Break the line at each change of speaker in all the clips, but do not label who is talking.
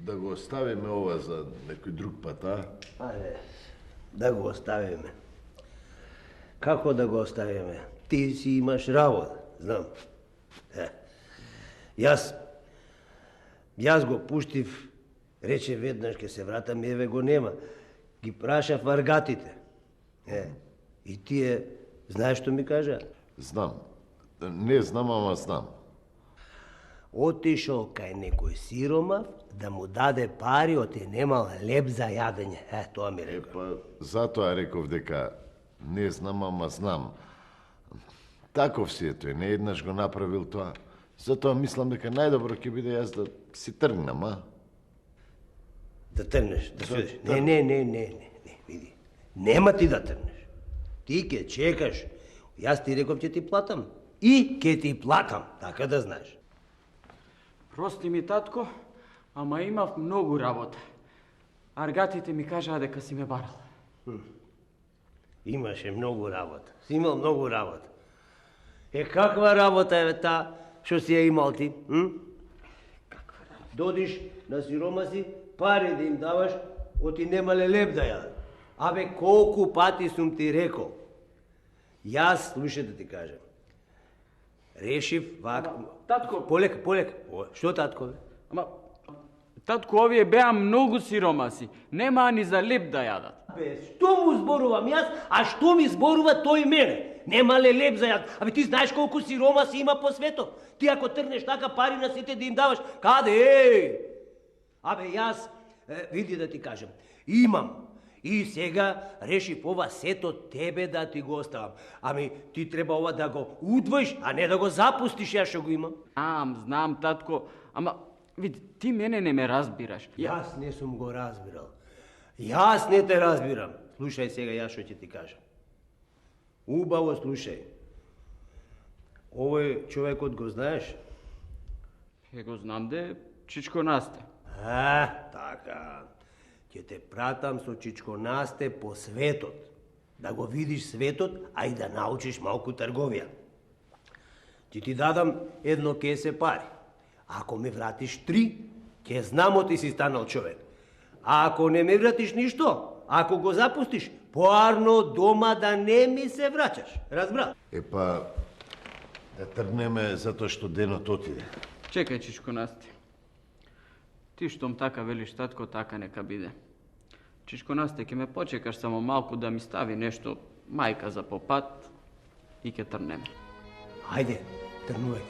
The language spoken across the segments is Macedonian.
Да го оставиме ова за некој друг пат, а?
Ајде, да го оставиме. Како да го оставиме? Ти си имаш работа, знам. Јас го пуштив, рече веднаш ке се вратам и еве го нема. Ги прашав варгатите. И тие, знаеш што ми кажа?
Знам. Не знам, ама знам.
Отишол кај некој сиромав да му даде пари, оти немал леп за јадење. Тоа ми рекол.
Па, затоа реков дека не знам, ама знам. Таков си е тој, не еднаш го направил тоа. Затоа мислам дека најдобро ќе биде јас да си тргнам, а?
Да тргнеш, да сведеш. Не, види. Нема ти да тргнеш. Ти ќе чекаш. Јас ти реков ќе ти платам. И ќе ти платам, така да знаеш.
Прости ми, татко, ама имав многу работа. Аргатите ми кажаа дека си ме барал.
Имаше многу работа. Си имал многу работа. Каква работа е таа што си ја имал ти?
Каква работа?
Додиш на сирома си, пари да им даваш, оти немале леп да јадат. Абе, колку пати сум ти рекол? Јас, слушај да ти кажам. Решив вака...
Татко...
Полека. Што татко, бе?
Ама, татко, овие беа многу сиромаси. Немаа ни за леп да јадат.
Бе, што му зборувам јас, а што ми зборува тој мене? Немале леп за јад. Абе, ти знаеш колку сиромаси има по светот? Ти ако тргнеш така пари на сите да им даваш, каде? Абе, јас, види да ти кажам, имам. И сега решив ова сето тебе да ти го оставам. Ами, ти треба ова да го удвоиш, а не да го запустиш, ја што го имам.
Знам, татко, ама, види, ти мене не ме разбираш.
Јас не сум го разбирал. Јас не те разбирам. Слушај сега, јас што ќе ти кажам. Убаво слушај. Овој човекот го знаеш?
Го знам де, Чичко Насте.
Така. Ќе те пратам со Чичко Насте по светот. Да го видиш светот, а и да научиш малку трговија. Ти дадам едно кесе пари. Ако ми вратиш 3, ќе знам оти си станал човек. А ако не ми вратиш ништо, ако го запустиш, поарно дома да не ми се враќаш. Разбра?
Епа, да тргнеме затоа што денот отиде.
Чекај, Чичко Насте. Ти штом така велиш, татко, така нека биде. Чичко Насте, ќе ме почекаш само малку да ми стави нешто мајка за попат и ќе тргнеме.
Ајде, тргнувај.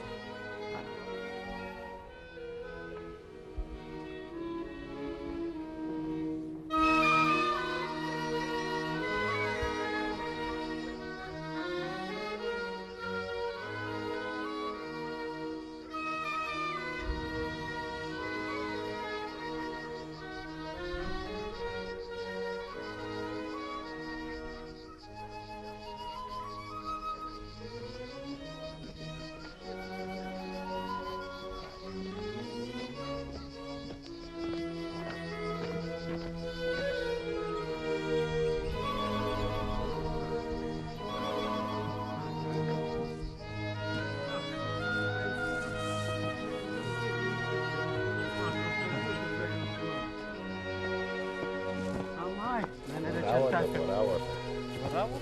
Браво.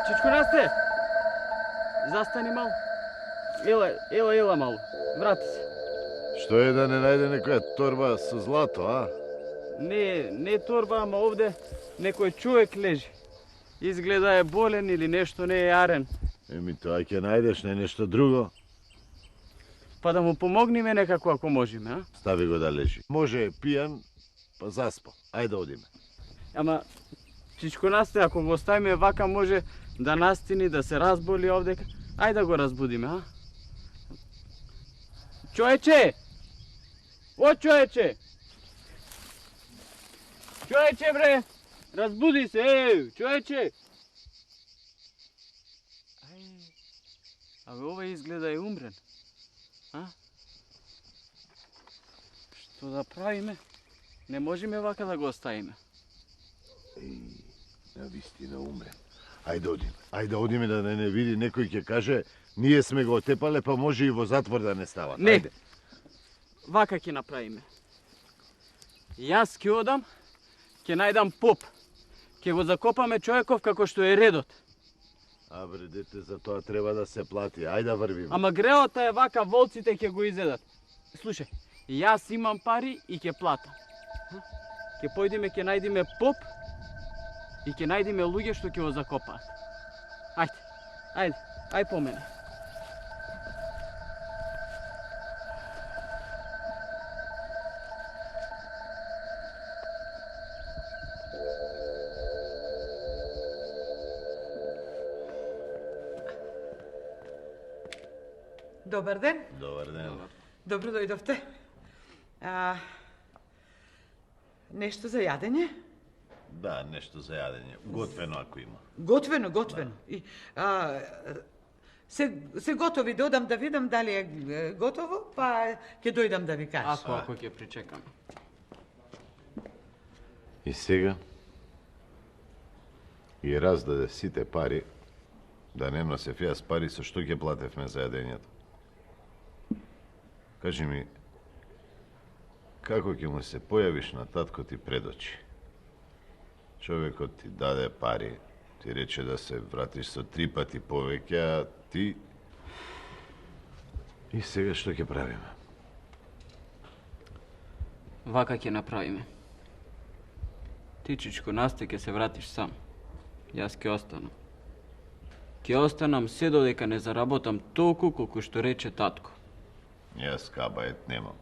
Чичко Насте! Застани малку. Ела малку. Врати се.
Што е да не најде некоја торба со злато, а?
Не торба, ама овде некој човек лежи. Изгледа е болен или нешто не е јарен.
Еми, тоа ќе најдеш, не нешто друго.
Па да му помогнеме некако ако можеме, а?
Стави го да лежи. Може е пијан, па заспал. Ајде одиме.
Ама, Чичко Насте, ако го оставиме вака, може да настини, да се разболи овдека. Ајде да го разбудиме, а? Човече! О, човече! Човече, бре! Разбуди се, човече! Абе, ова изгледа е умрен. А? Што да правиме? Не можеме вака да го оставиме.
Навистина умрен. Ајде одиме да не види, некој ќе каже, ние сме го отепале, па може и во затвор да не става.
Не.
Ајде.
Вака ќе направиме. Јас ќе одам, ќе најдам поп. Ќе го закопаме човеков како што е редот.
А бре, дете, за тоа треба да се плати. Ајде да врвиме.
Ама греота е вака, волците ќе го изедат. Слушај, јас имам пари и ќе платам. Ќе појдеме, ќе најдеме поп и ќе најдеме луѓе што ќе го закопаат. Ајде по мене.
Добар ден.
Добар ден.
Добро дојдовте. Нешто за јадење?
Да, нешто за јадење. Готвено ако има.
Готвено. И, се готови да одам да видам дали е готово, па ќе дојдам да ви кажам.
Ако ќе причекаме.
И сега ги раздаде сите пари, да не носев јас пари, со што ќе платевме за јадењето. Кажи ми, како ќе му се појавиш на татко ти пред очи? Човекот ти даде пари, ти рече да се вратиш со 3 пати повеќе, а ти... И сега што ќе правиме?
Вака ќе направиме. Ти, чичко Насте, ќе се вратиш сам. Јас ќе останам. Ќе останам се додека не заработам толку колку што рече татко.
Јас кабајет немам.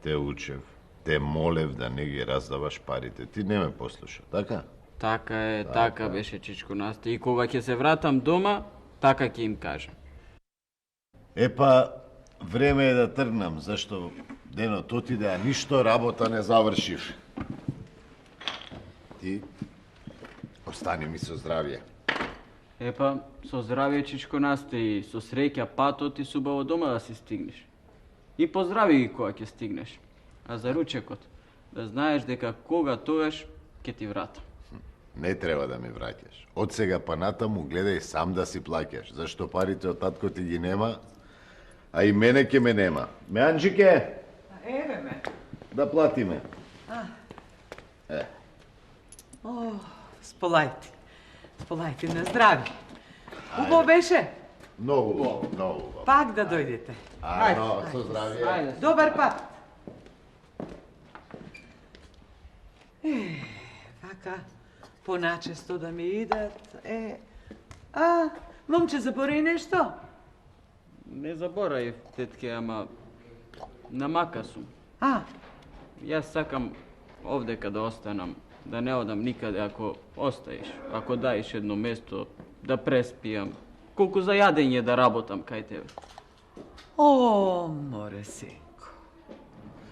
Те учев, те молев да не ги раздаваш парите. Ти не ме послуша, така?
Така е, така беше, чичко Насте. И кога ќе се вратам дома, така ќе им кажам.
Епа, време е да тргнам, зашто денот отиде, а ништо работа не завршив. Ти остани ми со здравје.
Епа, со здравје, чичко Насте, и со среќа патот и субаво дома да си стигнеш. И поздрави ги кога ќе стигнеш. А за ручекот, да знаеш дека кога тогаш ќе ти вратам.
Не треба да ми враќаш. Од сега па натаму гледај сам да си плаќаш, зашто парите од татко ти ги нема, а и мене ќе ме нема. Меанџике,
Еве ме.
да платиме.
Сполајте на здрави. Убаво беше?
Многу убаво, многу убаво.
Пак да дојдете.
Ајде, со здравје.
Ајде.
Добар пат. Вака, поначесто да ми идат. Момче, заборај нешто?
Не заборај, тетке, ама намака сум. Јас сакам овдека да останам, да не одам никаде ако остаиш, ако даеш едно место да преспијам, колку за јадење да работам кај тебе.
О, море синко.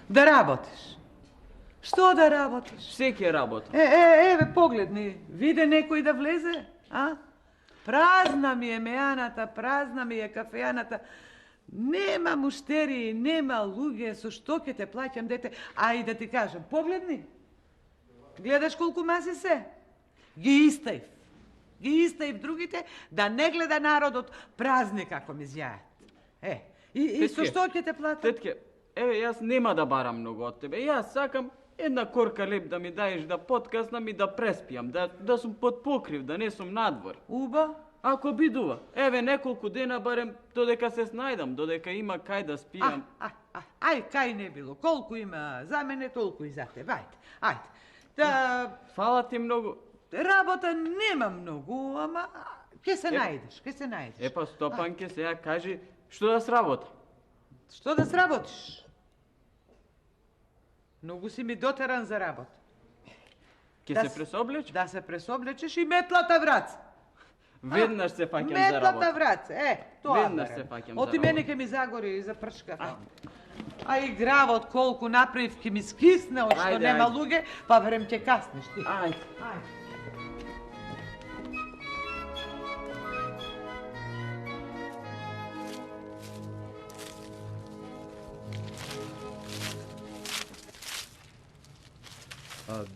Да работиш. Што да работиш?
Се ќе работам.
Еве, погледни, виде некој да влезе, Празна ми е мејаната, празна ми е кафејаната. Нема муштери, нема луѓе, со што ќе те плаќам, дете? А и да ти кажам, погледни. Гледаш колку маси се? Ги истаив другите, да не гледа народот празни како ми зјаат. И со што ќе те платам?
Тетке, еве, јас нема да барам многу од тебе. Јас сакам една корка леп да ми даеш, да подкаснам и да преспијам, да сум под покрив, да не сум надвор.
Уба?
Ако бидува, еве неколку дена барем додека се снајдам, додека има кај да спијам.
Ај, кај не било. Колку има за мене, толку и за тебе. Ајде. Да,
Фала ти многу.
работа нема многу, ама ќе се најдеш,
Епа, Стопанке, сега кажи што да сработам.
Што да сработиш? Многу си ми дотеран за работа.
Ќе се пресоблечеш?
Да се пресоблечеш и метлата враца.
Веднаш се фаќам за
Метлата
работа.
враца, тоа.
Веднаш се фаќам за
Оти
работа.
мене ќе ми загори и за пршка. А и гравот колку направив ке ми скисне, од што
Ајде,
нема
ајде.
луѓе, па верем ќе каснеш ти.
Ајде.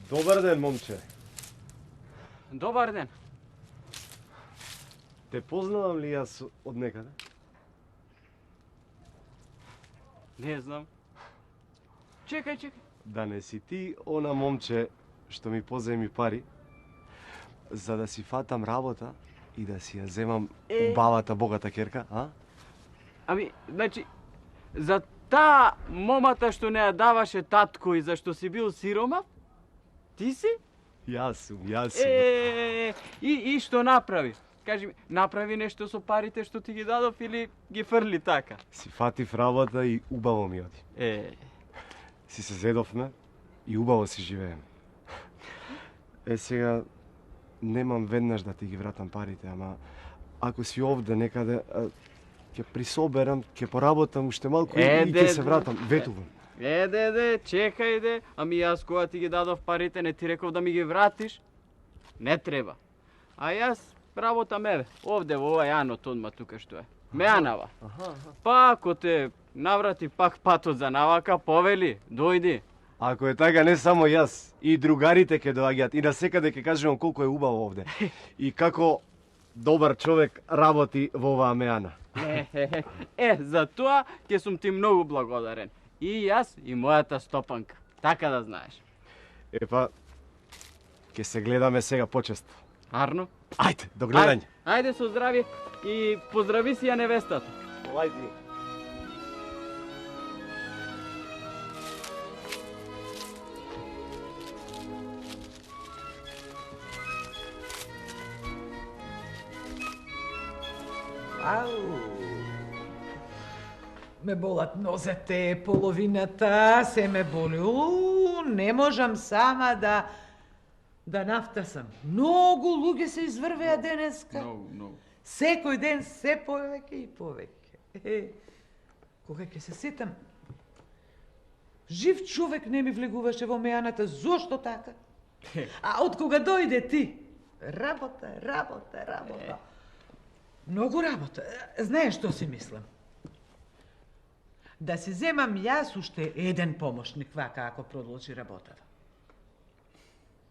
Добар ден, момче.
Добар ден.
Те познавам ли јас од некаде?
Не знам. Чекај.
Да не си ти она момче што ми поземи пари за да си фатам работа и да си ја земам убавата богата керка, а?
Ами, значи, за таа момата што не ја даваше татко и зашто си бил сиромав? Ти си?
Јас сум.
И што направи? Кажи ми, направи нешто со парите што ти ги дадов или ги фрли така?
Си фатив работа и убаво ми оди. Си се зедовме и убаво си живееме. Сега немам веднаш да ти ги вратам парите, ама ако си овде некаде, ќе присоберам, ќе поработам уште малку и ќе се вратам. Ветувам.
Чекај. Ами јас кога ти ги дадов парите не ти реков да ми ги вратиш? Не треба. А јас работам еве, овде во ова јанот одма тука што е. Мејанава. Па ако те наврати пак патот за навака, повели, дојди.
Ако е така, не само јас, и другарите ќе доаѓаат и насекаде ќе кажувам колку е убаво овде. И како добар човек работи во оваа мејана.
За тоа ќе сум ти многу благодарен. И јас и мојата стопанка. Така да знаеш.
Епа, ќе се гледаме сега почесто.
Арно?
Ајде, до гледање.
Ајде со здравје и поздрави си ја невестата.
Ајде.
Ау! Ме болат нозете, половината, се ме боли. Не можам сама да нафтасам. Многу луѓе се изврвеа денеска.
Многу.
Секој ден се повеќе и повеќе. Кога ќе се сетам, жив човек не ми влегуваше во мејаната, зошто така? А од кога дојде ти? Работа. Многу работа. Знаеш што си мислам? Да си земам јас уште еден помошник, вака ако продолжи работата.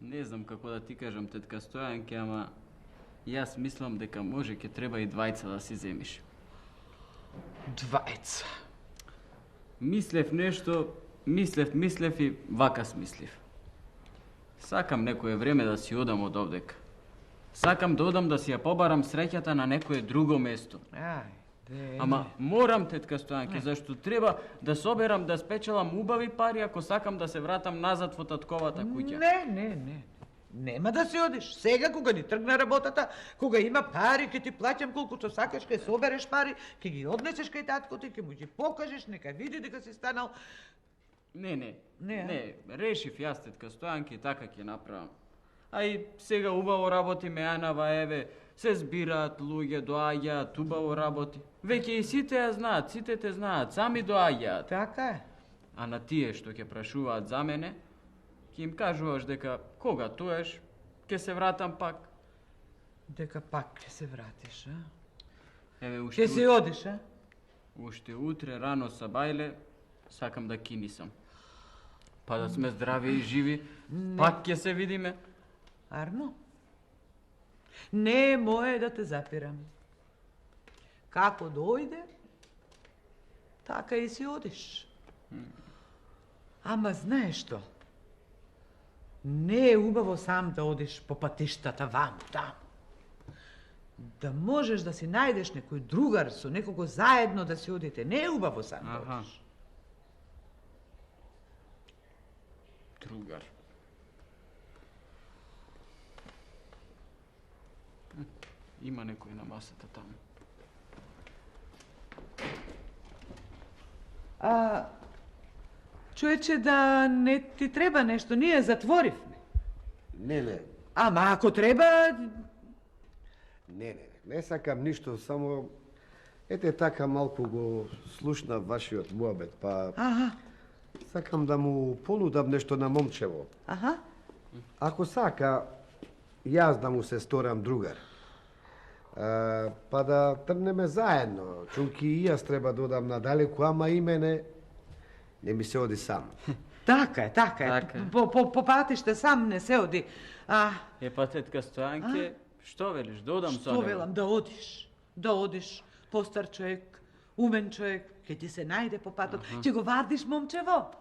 Не знам како да ти кажам, тетка Стојанке, ама јас мислам дека може ќе треба и двајца да си земиш.
Двајца.
Мислев нешто, мислев и вака смислив. Сакам некое време да си одам од овдека. Сакам да одам да си ја побарам среќата на некое друго место. Ама морам, тетка Стојанке, зашто треба да соберам да спечелам убави пари ако сакам да се вратам назад во татковата куќа.
Не. Нема да си одиш. Сега кога ни тргна работата, кога има пари, ќе ти плаќам колкото сакаш, ќе собереш пари, ќе ги однесеш кај таткото и ќе му ги покажеш, нека види дека си станал.
Не, решив јас, тетка Стојанке, и така ќе направам. А и сега убаво работи мејанава, еве, се збираат луѓе, доаѓаат, убаво работи. Веќе и сите ја знаат, сите те знаат, сами доаѓаат.
Така е.
А на тие што ќе прашуваат за мене, ќе им кажуваш дека кога тоеш, ќе се вратам пак.
Дека пак ќе се вратиш, а?
Еве,
Ќе си одиш, а?
уште утре рано са бајле, сакам да кинисам. Па да сме здрави и живи, пак ќе се видиме.
Арно? Не е мое да те запирам. Како дојде, така и си одиш. Ама знаеш што? Не е убаво сам да одиш по патиштата ваму, таму. Да можеш да си најдеш некој другар со некого заедно да си одите. Не е убаво сам да одиш.
Другар. Има некој на масата таму.
Човече, да не ти треба нешто, ние затворивме.
Не.
Ама ако треба...
Не сакам ништо, само
Ете така малку го слушнав вашиот муабет, па
Аха,
сакам да му понудам нешто на момчево.
аха.
Ако сака, јас да му се сторам другар. Па да трнеме заедно. Чунки и јас треба да одам надалеку, ама и мене не ми се оди сам.
Така е, така е.
Така е.
По патиште сам не се оди.
Па тетка Стојанке, што велиш, да одам со
Што
него?
велам, да одиш, постар човек, умен човек, ќе ти се најде по патот, ќе го вардиш момчево.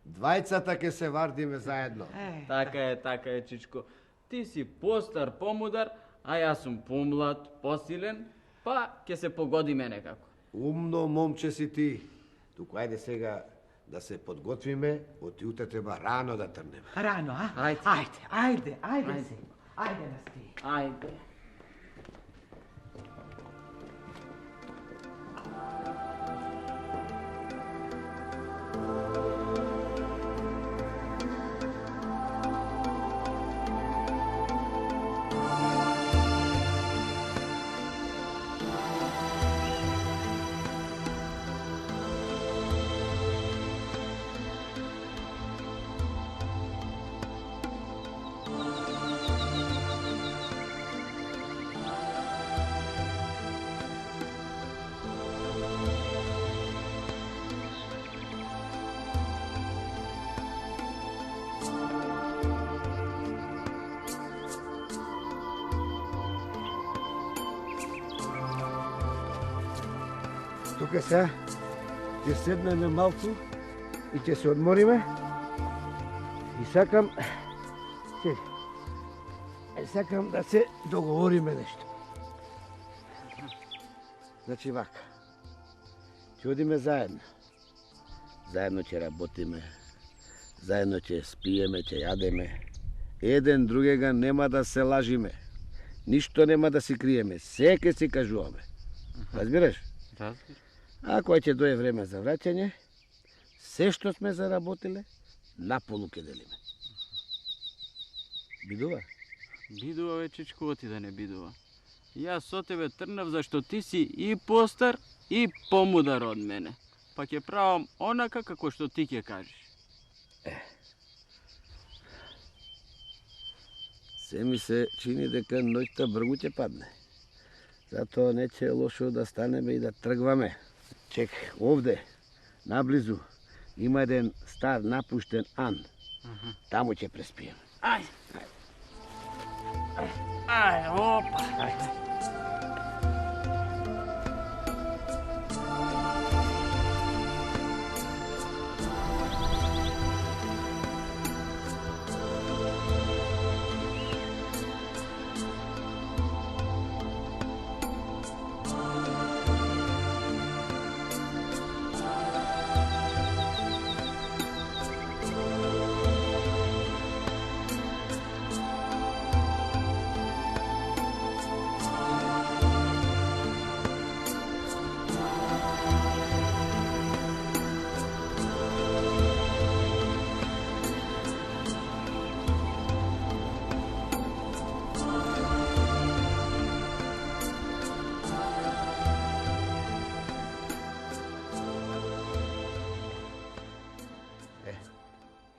Двајцата ќе се вардиме заедно.
Така е, чичко. Ти си постар, помудар, а јас сум помлад, посилен, па ќе се погодиме некако.
Умно момче си ти. Туку ајде сега да се подготвиме, од утре треба рано да трнеме.
Рано, а?
Ајде.
Ајде си. Ајде на сти.
Ајде.
Тука сега ќе седнеме малку и ќе се одмориме. И сакам да се договориме нешто. Значи вака. Ќе одиме заедно. Заедно ќе работиме. Заедно ќе спиеме, ќе јадеме. Еден другега нема да се лажиме. Ништо нема да си криеме. Се ќе си кажуваме. Разбираш? А кога ќе дое време за враќање, се што сме заработиле, наполу ќе делиме. Бидува?
Бидува, бе, чичко, оти да не бидува. Јас со тебе трнав зашто ти си и постар и помудар од мене. Па ќе правам онака како што ти ќе кажеш.
Се ми се чини дека ноќта бргу ќе падне. Затоа не ќе е лошо да станеме и да тргваме. Чек, овде, наблизу, има еден стар напуштен ан. Таму ќе преспиеме.
Ајде, опа.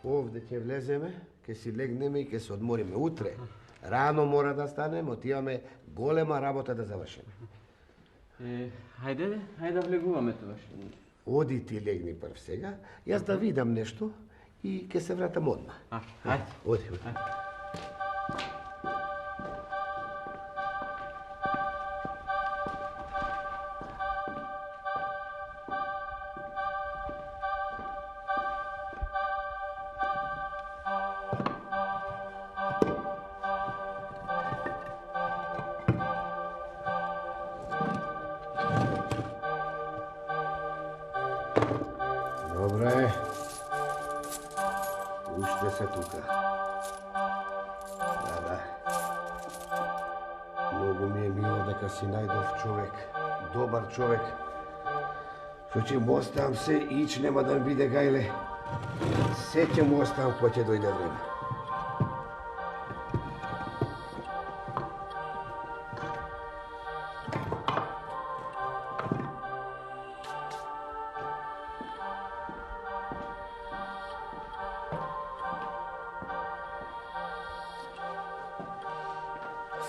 Овде ќе влеземе, ќе си легнеме и ќе се одмориме. Утре, рано мора да станеме, отиваме голема работа да завршиме.
Хајде да влегуваме тогаш.
Оди ти легни прв сега, јас да видам нешто и ќе се вратам одма.
Хајде.
Оди. Добре. Уште се тука. Да. Многу ми е мило дека си најдов човек. Добар човек. Што ќе му оставам се, ич нема да ми биде гајле. Се ќе му оставам кога ќе дојде време.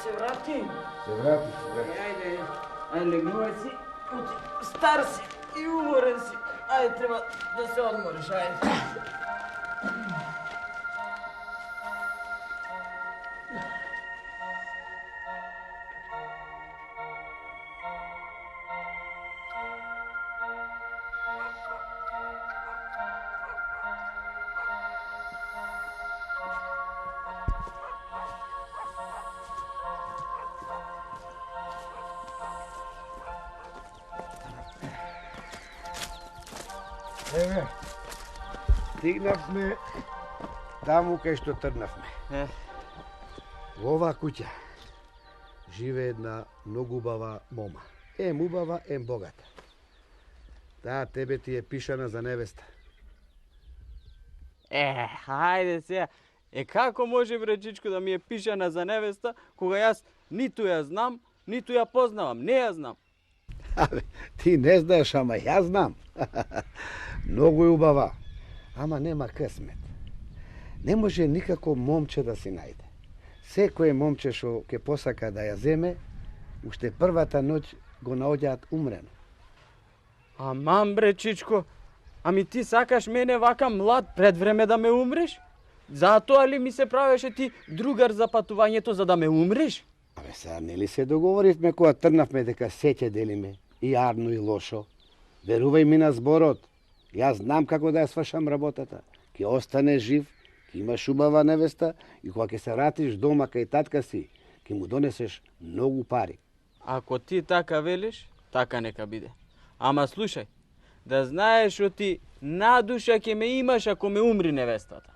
се врати.
Се врати.
Ајде, легнувај си. Стар си и уморен си. Ајде, треба да се одмориш, ајде.
Еве, стигнавме таму кај што тргнавме. Во оваа куќа живее една многу убава мома. Ем убава, ем богата. Таа тебе ти е пишана за невеста.
Хајде сега. Како може бречичко да ми е пишана за невеста, кога јас ниту ја знам, ниту ја познавам, не ја знам.
Абе, ти не знаеш, ама ја знам. Многу е убава, ама нема късмет. Не може никако момче да си најде. Секој момче што ќе посака да ја земе, уште првата ноќ го наоѓаат умрено.
Аман бречичко, ами ти сакаш мене вака млад пред време да ме умреш? Затоа ли ми се правеше ти другар за патувањето за да ме умреш?
Абе, сега нели се договоривме кога тргнавме дека се ќе делиме, и јарно и лошо. Верувај ми на зборот. Јас знам како да ја свршам работата. Ќе остане жив, ќе имаш убава невеста и кога ќе се вратиш дома кај татка си, ќе му донесеш многу пари.
Ако ти така велиш, така нека биде. Ама слушај, да знаеш што ти надуша ќе ме имаш ако ме умри невестата.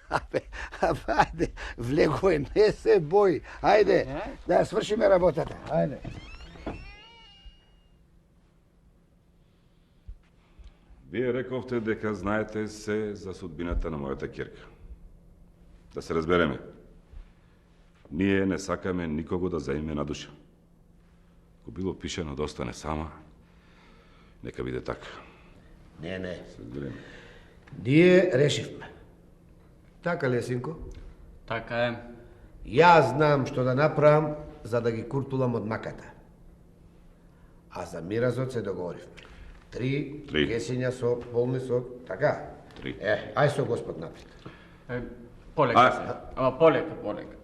Абе, ајде, влегој, не се бој. Ајде, да ја свршиме работата. Ајде.
Вие рековте дека знаете се за судбината на мојата ќерка. Да се разбереме. Ние не сакаме никого да заиме на душа. Ако било пишено да остане сама, нека биде така.
Не.
Се разбереме.
Ние решивме. Така ли е, синко?
Така е.
Јас знам што да направам за да ги куртулам од маката. А за миразот се договоривме. 3 кесиња со полни со, така?
3.
Ај со Господ напред.
Полека се. Ама полека.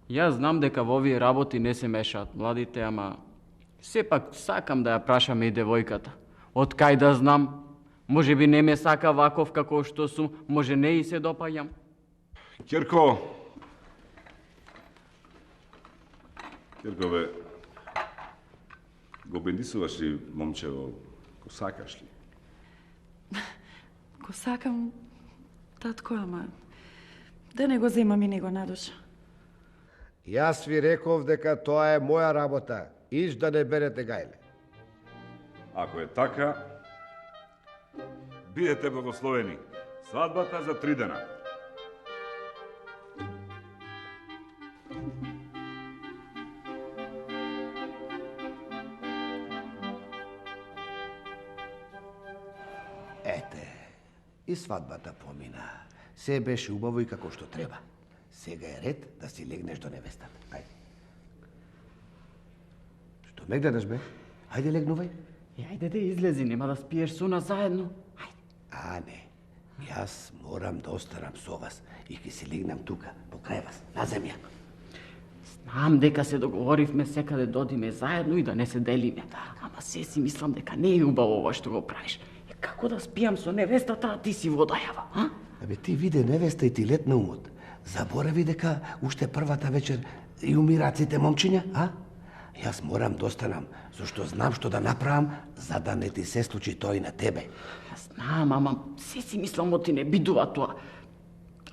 Јас знам дека во овие работи не се мешаат младите, ама сепак сакам да ја прашам и девојката. Од кај да знам? Може би не ме сака ваков како што сум, може не и се допаѓам.
Ќерко, бе, го бендисуваш ли момчево, го сакаш ли?
Го сакам, татко, ама да не го земам и него надуша.
Јас ви реков дека тоа е моја работа. Иш да не берете гајле.
Ако е така, бидете благословени. Свадбата за 3 дена.
Ете, и свадбата помина. Се беше убаво и како што треба. Сега е ред да си легнеш до невестата. Ајде. Што ме гледаш, бе? Ајде, легнувај.
Ајде да излези, нема да спиеш со нас заедно.
А, не. Јас морам да останам со вас и ќе си легнам тука, покрај вас, на земја.
Знам дека се договоривме секаде додиме заедно и да не се делиме. Ама се си мислам дека не е убаво ова што го правиш. Како да спијам со невестата, а ти си водајава, а?
Абе, ти виде невеста и ти летна умот. Заборави дека уште првата вечер и умираат сите момчиња, а? Јас морам да останам, зашто знам што да направам, за да не ти се случи тоа и на тебе.
Знам, ама се си мислам оти не бидува тоа.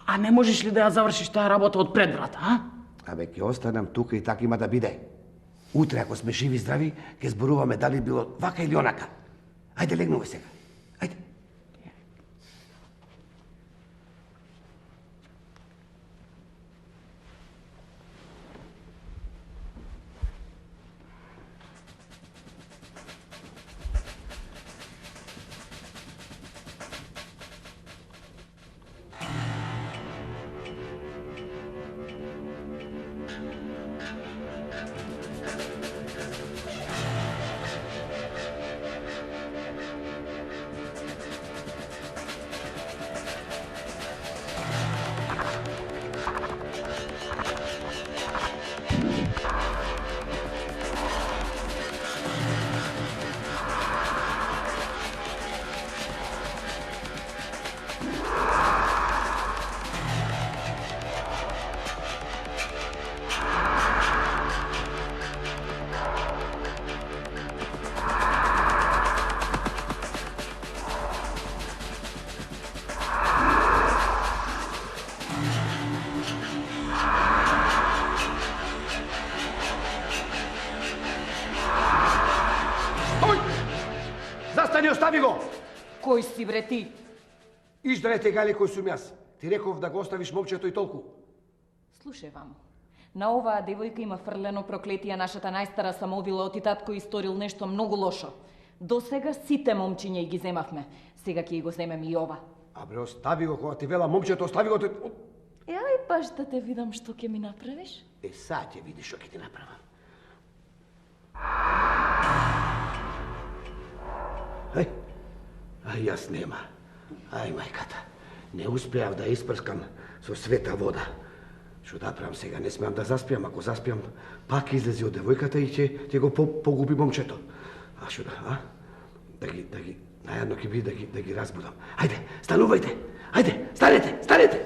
А не можеш ли да ја завршиш таа работа од пред врата, а?
Абе, ќе останам тука и така има да биде. Утре, ако сме живи и здрави, ќе зборуваме дали било вака или онака. Ајде, легнувај сега. Ајде.
Остави го!
Кој си бре ти?
Издрете гале кој сум јас. Ти реков да го оставиш момчето и толку.
Слушај вамо. На оваа девојка има фрлено проклетие нашата најстара самоубила оти татко историл нешто многу лошо. До сега сите момчиња ги земавме. Сега ќе го земеме и ова.
А бре, остави го, кога ти вела момчето, остави го.
Ај баш да те видам што ќе ми направиш.
Сад ќе видиш што ќе ти направам. Ај, јас нема. Ај, мајката. Не успеав да испрскам со света вода. Што да правам сега? Не смеам да заспиам. Ако заспиам, пак излези од девојката и ќе го погуби момчето. А што да, Да ги, најадно ќе биде да ги разбудам. Ајде, станувајте! Ајде, станете!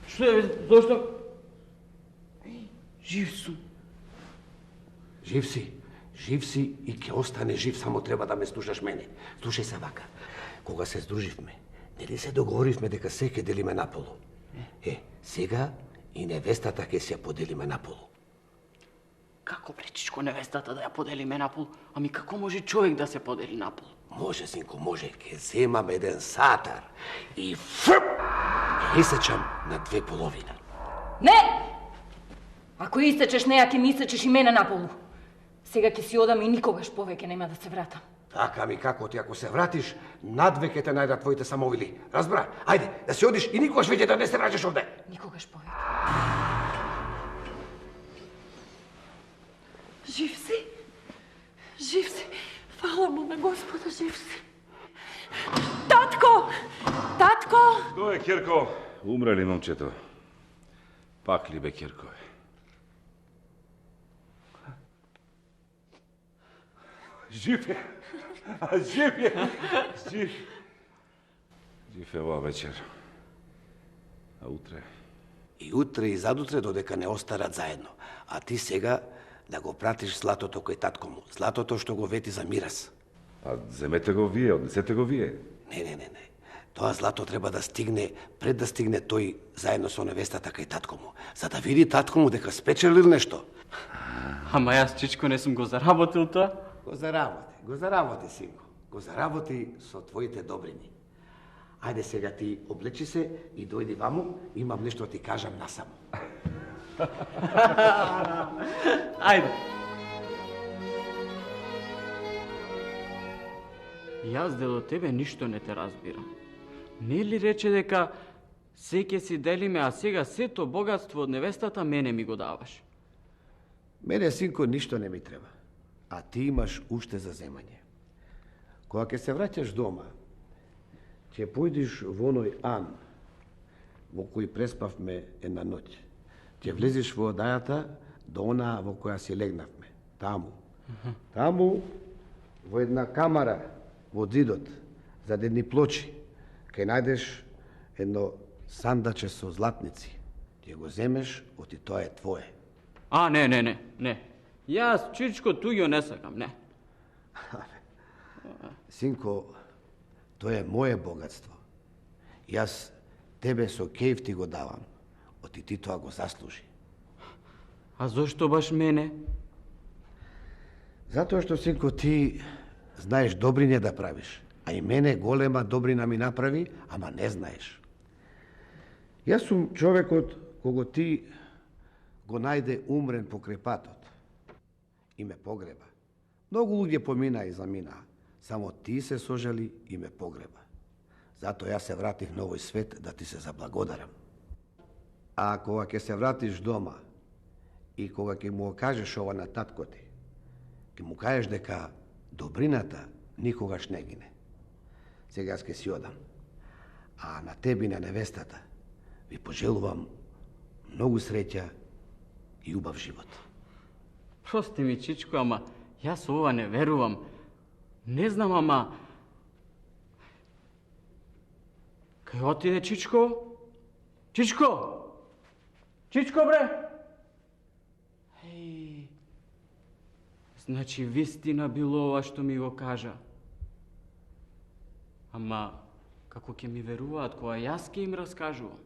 Што е, зошто? Жив сум.
Жив си и ќе остане жив, само треба да ме слушаш мене. Слушај се вака. Кога се здруживме, нели се договоривме дека се ќе делиме наполу? Сега и невестата ќе се ја поделиме наполу.
Како пречичко невестата да ја поделиме наполу? Ами како може човек да се подели наполу?
Може, синко, може. Ќе земам еден сатар и фрп! Ќе исечам на две половина.
Не! Ако исечеш неа, ќе ми исечеш и мене наполу. Сега ќе си одам и никогаш повеќе нема да се вратам.
Така ми како ти, ако се вратиш, надве ќе те најдат твоите самовили. Разбра? Ајде, да си одиш и никогаш веќе да не се враќаш овде.
Никогаш повеќе.
Жив си? Жив си. Фала му на Господа, жив си. Татко! Татко!
Што е, Кирко? Умре ли момчето? Пак ли бе, Киркове? Жив е! Жив е! Жив е оваа вечер. А утре?
И утре и задутре додека не остарат заедно. А ти сега да го пратиш златото кој татко му. Златото што го вети за мирас.
А земете го вие, однесете го вие.
Не. Тоа злато треба да стигне пред да стигне тој заедно со невестата кај татко му, за да види татко му дека спечелил нешто.
Ама јас, чичко, не сум го заработил тоа.
Го заработи, синко. Го заработи со твоите добрини. Ајде сега ти облечи се и дојди ваму, имам нешто да ти кажам насамо.
Ајде. Јас дело тебе ништо не те разбирам. Нели рече дека се ќе си делиме, а сега сето богатство од невестата мене ми го даваш?
Мене, синко, ништо не ми треба. А ти имаш уште за земање. Кога ќе се враќаш дома, ќе појдиш во оној ан, во кој преспавме една ноќ. Ќе влезеш во одајата до онаа во која си легнавме. Таму, во една камара, во зидот, за едни плочи, кај најдеш едно сандаче со златници. Ќе го земеш, оти тоа е твое.
А, не. Јас, чичко, туѓо не сакам, не.
Синко, тоа е моje богатство. Јас тебе со кејф ти го давам, оти ти тоа го заслужи.
А зошто баш мене?
Затоа што, синко, ти знаеш добрине да правиш, а и мене голема добрина ми направи, ама не знаеш. Јас сум човекот кого ти го најде умрен покрај патот и ме погреба. Многу луѓе помина и замина, само ти се сожали и ме погреба. Затоа јас се вратив на овој свет да ти се заблагодарам. А кога ќе се вратиш дома и кога ќе му кажеш ова на татко ти, ќе му кажеш дека добрината никогаш не гине. Сега ќе си одам. А на тебе и на невестата ви пожелувам многу среќа и убав живот.
Прости ми, чичко, ама јас ова не верувам. Не знам, ама... Кај отиде Чичко? Чичко! Чичко, бре! Еј... Значи, вистина било ова што ми го кажа. Ама, како ќе ми веруваат кога јас ќе им раскажувам?